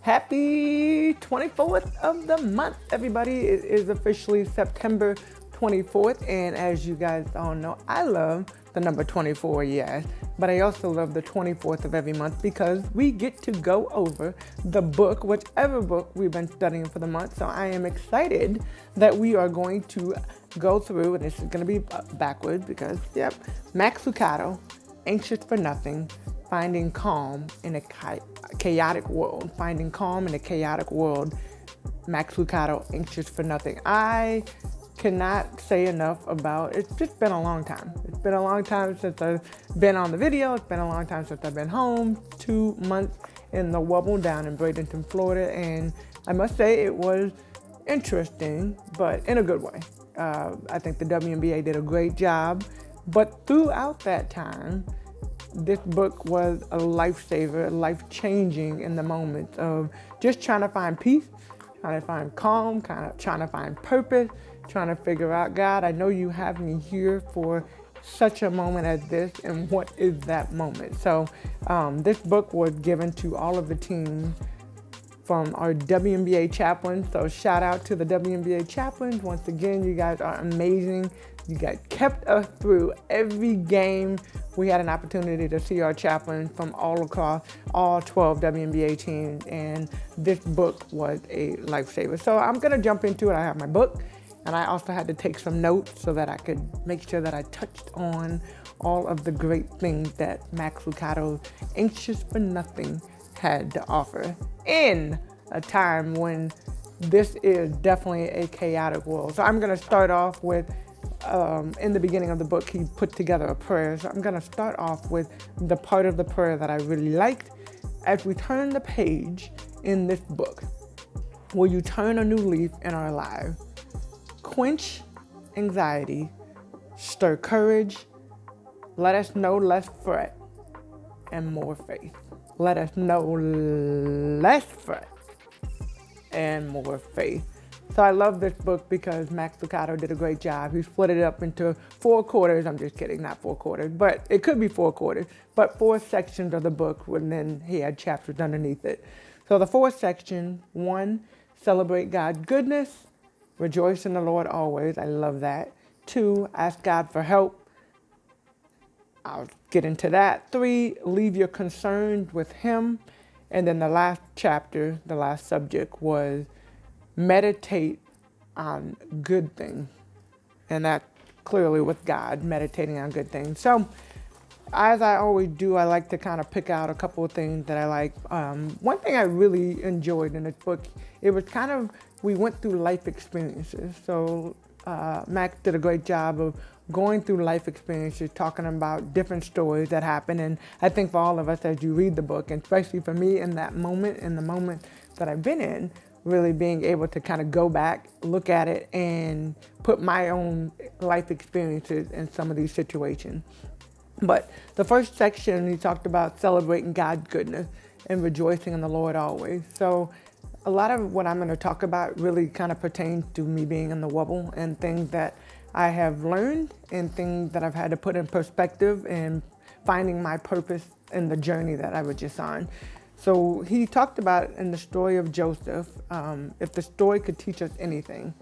Happy 24th of the month, everybody. It is officially September 24th, and as you guys all know, I love the number 24, yes, but I also love the 24th of every month because we get to go over the book, whichever book we've been studying for the month. So I am excited that we are going to go through, and this is going to be backwards because, yep, Max Lucado, Anxious for Nothing, Finding Calm in a Chaotic World. Finding Calm in a Chaotic World. Max Lucado, Anxious for Nothing. I cannot say enough about it. It's just been a long time. It's been a long time since I've been on the video. It's been a long time since I've been home. 2 months in the Wubble down in Bradenton, Florida. And I must say it was interesting, but in a good way. I think the WNBA did a great job. But throughout that time, this book was a lifesaver, life-changing in the moments of just trying to find peace, trying to find calm, kind of trying to find purpose, trying to figure out, God, I know you have me here for such a moment as this, and what is that moment? So this book was given to all of the teams from our WNBA chaplains. So shout out to the WNBA chaplains. Once again, you guys are amazing. You guys kept us through every game. We had an opportunity to see our chaplains from all across all 12 WNBA teams, and this book was a lifesaver. So I'm gonna jump into it. I have my book, and I also had to take some notes so that I could make sure that I touched on all of the great things that Max Lucado's Anxious for Nothing had to offer in a time when this is definitely a chaotic world. So I'm gonna start off with in the beginning of the book, he put together a prayer. So I'm going to start off with the part of the prayer that I really liked. As we turn the page in this book, will you turn a new leaf in our lives? Quench anxiety, stir courage, let us know less fret, and more faith. Let us know less fret and more faith. So I love this book because Max Lucado did a great job. He split it up into 4 quarters. I'm just kidding, not 4 quarters, but it could be 4 quarters, but 4 sections of the book, and then he had chapters underneath it. So the 4th section, 1, celebrate God's goodness, rejoice in the Lord always. I love that. 2, ask God for help. I'll get into that. 3, leave your concerns with him. And then the last chapter, the last subject was meditate on good things. And that clearly with God, meditating on good things. So as I always do, I like to kind of pick out a couple of things that I like. One thing I really enjoyed in this book, it was kind of, we went through life experiences. So Max did a great job of going through life experiences, talking about different stories that happen. And I think for all of us, as you read the book, and especially for me in that moment, in the moment that I've been in, really being able to kind of go back, look at it, and put my own life experiences in some of these situations. But the first section, he talked about celebrating God's goodness and rejoicing in the Lord always. So a lot of what I'm going to talk about really kind of pertains to me being in the Wubble and things that I have learned and things that I've had to put in perspective and finding my purpose in the journey that I was just on. So he talked about in the story of Joseph, if the story could teach us anything,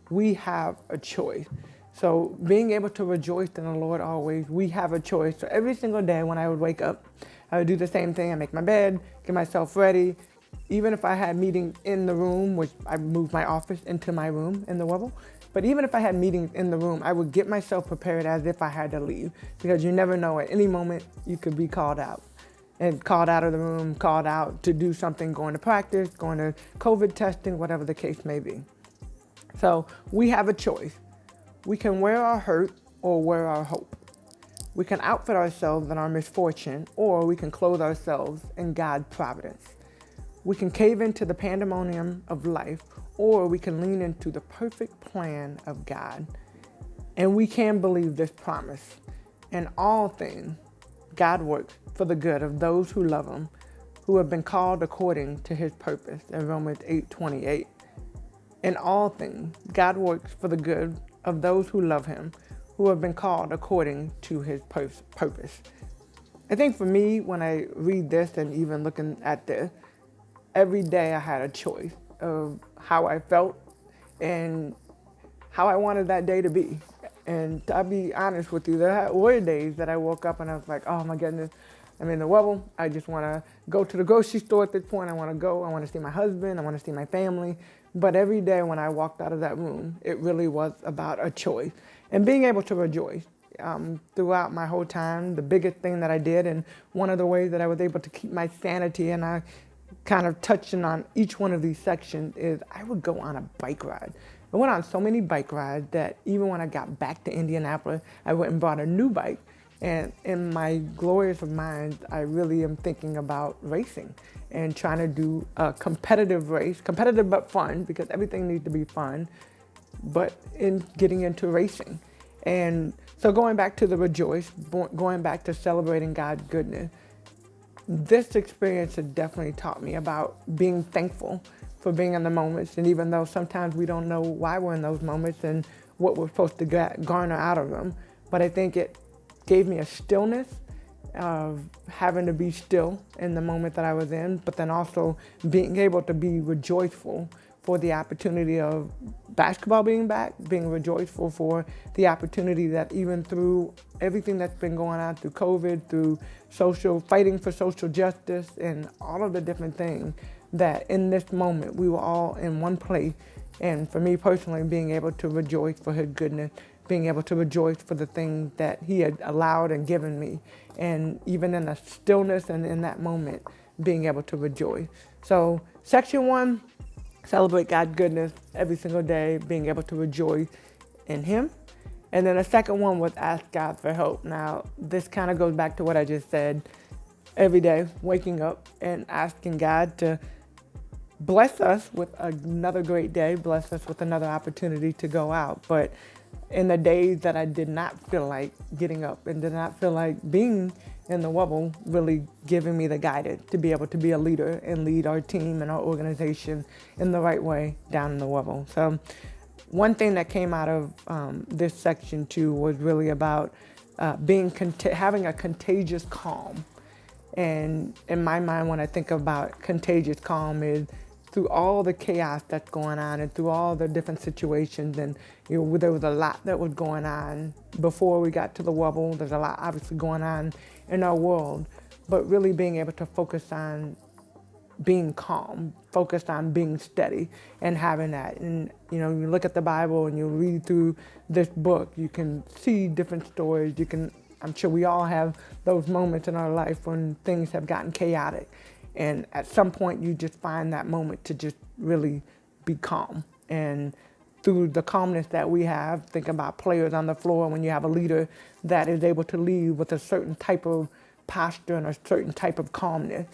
we have a choice. So being able to rejoice in the Lord always, we have a choice. So every single day when I would wake up, I would do the same thing. I make my bed, get myself ready. Even if I had meetings in the room, which I moved my office into my room in the Wubble, but even if I had meetings in the room, I would get myself prepared as if I had to leave, because you never know, at any moment you could be called out. And called out of the room, called out to do something, going to practice, going to COVID testing, whatever the case may be. So we have a choice. We can wear our hurt or wear our hope. We can outfit ourselves in our misfortune, or we can clothe ourselves in God's providence. We can cave into the pandemonium of life, or we can lean into the perfect plan of God. And we can believe this promise. In all things, God works for the good of those who love him, who have been called according to his purpose, in Romans 8:28. In all things, God works for the good of those who love him, who have been called according to his purpose. I think for me, when I read this and even looking at this, every day I had a choice of how I felt and how I wanted that day to be. And I'll be honest with you, there were days that I woke up and I was like, oh my goodness, I'm in the wobble. I just want to go to the grocery store at this point. I want to go. I want to see my husband. I want to see my family. But every day when I walked out of that room, it really was about a choice and being able to rejoice. Throughout my whole time, the biggest thing that I did, and one of the ways that I was able to keep my sanity, and I kind of touching on each one of these sections, is I would go on a bike ride. I went on so many bike rides that even when I got back to Indianapolis, I went and bought a new bike. And in my glorious of minds, I really am thinking about racing and trying to do a competitive race, competitive but fun, because everything needs to be fun, but in getting into racing. And so going back to the rejoice, going back to celebrating God's goodness, this experience has definitely taught me about being thankful for being in the moments. And even though sometimes we don't know why we're in those moments and what we're supposed to garner out of them, but I think it gave me a stillness of having to be still in the moment that I was in, but then also being able to be rejoiceful for the opportunity of basketball being back, being rejoiceful for the opportunity that even through everything that's been going on through COVID, through fighting for social justice and all of the different things, that in this moment we were all in one place. And for me personally, being able to rejoice for his goodness, being able to rejoice for the things that he had allowed and given me. And even in the stillness and in that moment, being able to rejoice. So section 1, celebrate God's goodness every single day, being able to rejoice in him. And then the second one was ask God for help. Now, this kind of goes back to what I just said. Every day, waking up and asking God to bless us with another great day, bless us with another opportunity to go out. But in the days that I did not feel like getting up and did not feel like being in the wobble, really giving me the guidance to be able to be a leader and lead our team and our organization in the right way down in the wobble. So one thing that came out of this section too was really about having a contagious calm. And in my mind, when I think about contagious calm, is through all the chaos that's going on and through all the different situations, and there was a lot that was going on before we got to the wobble. There's a lot obviously going on in our world, but really being able to focus on being calm, focused on being steady and having that. And you look at the Bible and you read through this book, you can see different stories. I'm sure we all have those moments in our life when things have gotten chaotic. And at some point you just find that moment to just really be calm. And through the calmness that we have, think about players on the floor, when you have a leader that is able to lead with a certain type of posture and a certain type of calmness,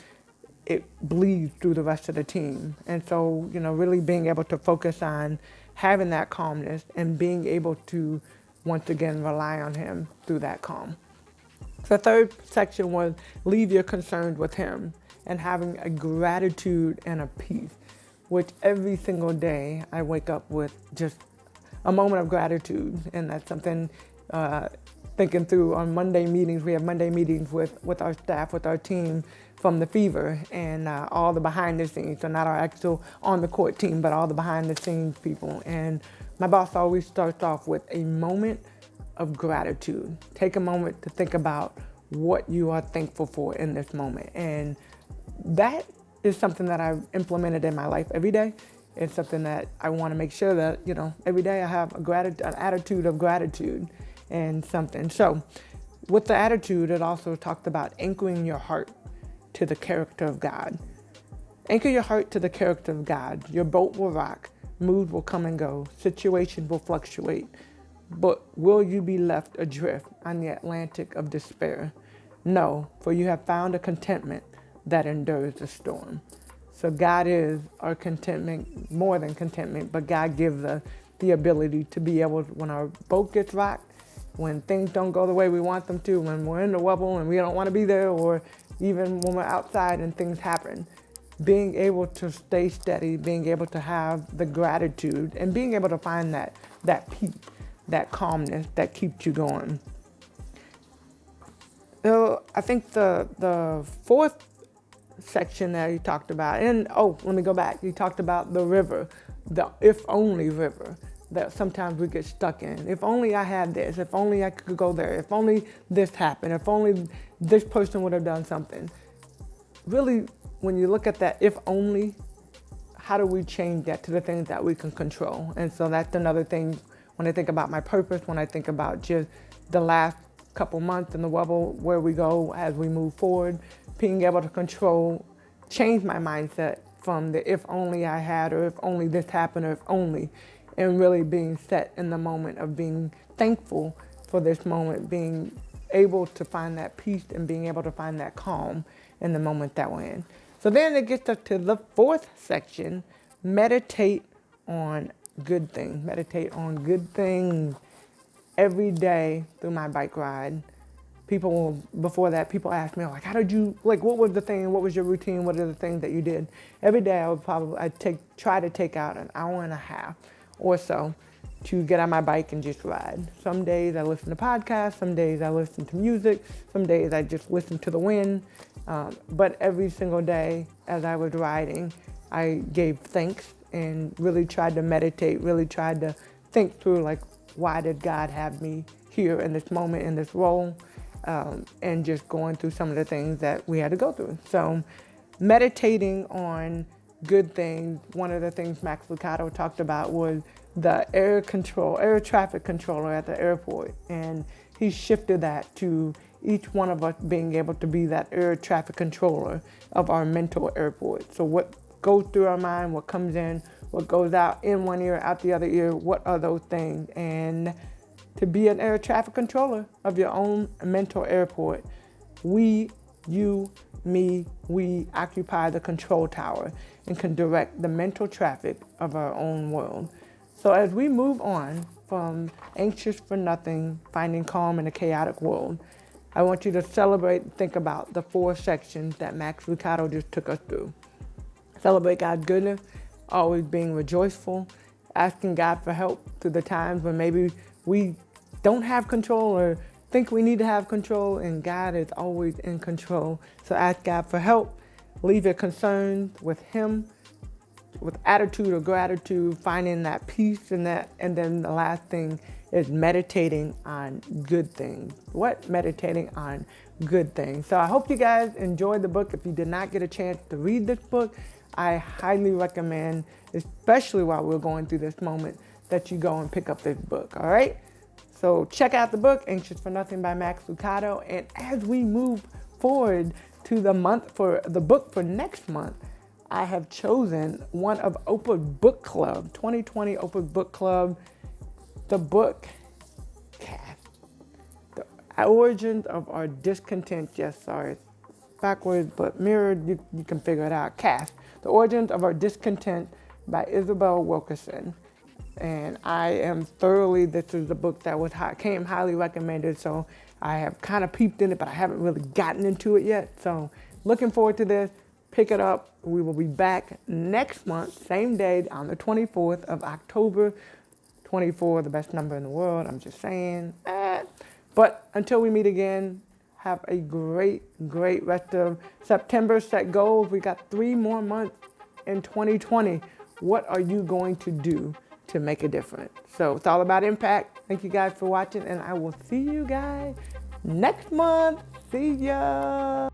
it bleeds through the rest of the team. And so, really being able to focus on having that calmness and being able to, once again, rely on him through that calm. The third section was leave your concerns with him and having a gratitude and a peace, which every single day I wake up with just a moment of gratitude. And that's something thinking through on Monday meetings. We have Monday meetings with our staff, with our team from the Fever and all the behind the scenes. So not our actual on the court team, but all the behind the scenes people. And my boss always starts off with a moment of gratitude. Take a moment to think about what you are thankful for in this moment. And that is something that I've implemented in my life every day. It's something that I want to make sure that, every day I have an attitude of gratitude and something. So with the attitude, it also talked about anchoring your heart to the character of God. Anchor your heart to the character of God. Your boat will rock, moods will come and go, situations will fluctuate, but will you be left adrift on the Atlantic of despair? No, for you have found a contentment that endures the storm. So God is our contentment, more than contentment, but God gives us the ability to be able to, when our boat gets rocked, when things don't go the way we want them to, when we're in the wobble and we don't want to be there, or even when we're outside and things happen, being able to stay steady, being able to have the gratitude and being able to find that peace, that calmness that keeps you going. So I think the fourth section that he talked about. And let me go back. He talked about the river, the if only river that sometimes we get stuck in. If only I had this, if only I could go there, if only this happened, if only this person would have done something. Really, when you look at that if only, how do we change that to the things that we can control? And so that's another thing when I think about my purpose, when I think about just the last couple months and the where we go as we move forward, being able to control, change my mindset from the if only I had, or if only this happened, or if only, and really being set in the moment of being thankful for this moment, being able to find that peace and being able to find that calm in the moment that we're in. So then it gets us to the fourth section, meditate on good things. Meditate on good things every day through my bike ride. Before that, people asked me, like, how did you, like, what was the thing? What was your routine? What are the things that you did? Every day I'd try to take out an hour and a half or so to get on my bike and just ride. Some days I listen to podcasts, some days I listen to music, some days I just listen to the wind. But every single day as I was riding, I gave thanks and really tried to meditate, really tried to think through, like, why did God have me here in this moment, in this role, and just going through some of the things that we had to go through. So meditating on good things, one of the things Max Lucado talked about was the air traffic controller at the airport. And he shifted that to each one of us being able to be that air traffic controller of our mental airport. So what goes through our mind, what comes in, what goes out in one ear, out the other ear, what are those things? And to be an air traffic controller of your own mental airport, we occupy the control tower and can direct the mental traffic of our own world. So as we move on from anxious for nothing, finding calm in a chaotic world, I want you to celebrate and think about the 4 sections that Max Lucado just took us through. Celebrate God's goodness, always being rejoiceful, asking God for help through the times when maybe we don't have control or think we need to have control, and God is always in control. So ask God for help, leave your concerns with Him, with attitude or gratitude, finding that peace in that. And then the last thing is meditating on good things. Meditating on good things. So I hope you guys enjoyed the book. If you did not get a chance to read this book, I highly recommend, especially while we're going through this moment, that you go and pick up this book, all right? So check out the book, Anxious for Nothing by Max Lucado. And as we move forward to the book for next month, I have chosen one of Oprah's book club, 2020 Oprah Book Club, the book, Cast, The Origins of Our Discontent. Yes, sorry, it's backwards, but mirrored, you can figure it out. Cast, The Origins of Our Discontent by Isabel Wilkerson. And I am this is the book that came highly recommended, so I have kind of peeped in it, but I haven't really gotten into it yet. So looking forward to this. Pick it up. We will be back next month, same day, on the 24th of October. 24, the best number in the world, I'm just saying. But until we meet again, have a great, great rest of September. Set goals. We got 3 more months in 2020. What are you going to do to make a difference? So it's all about impact. Thank you guys for watching, and I will see you guys next month. See ya.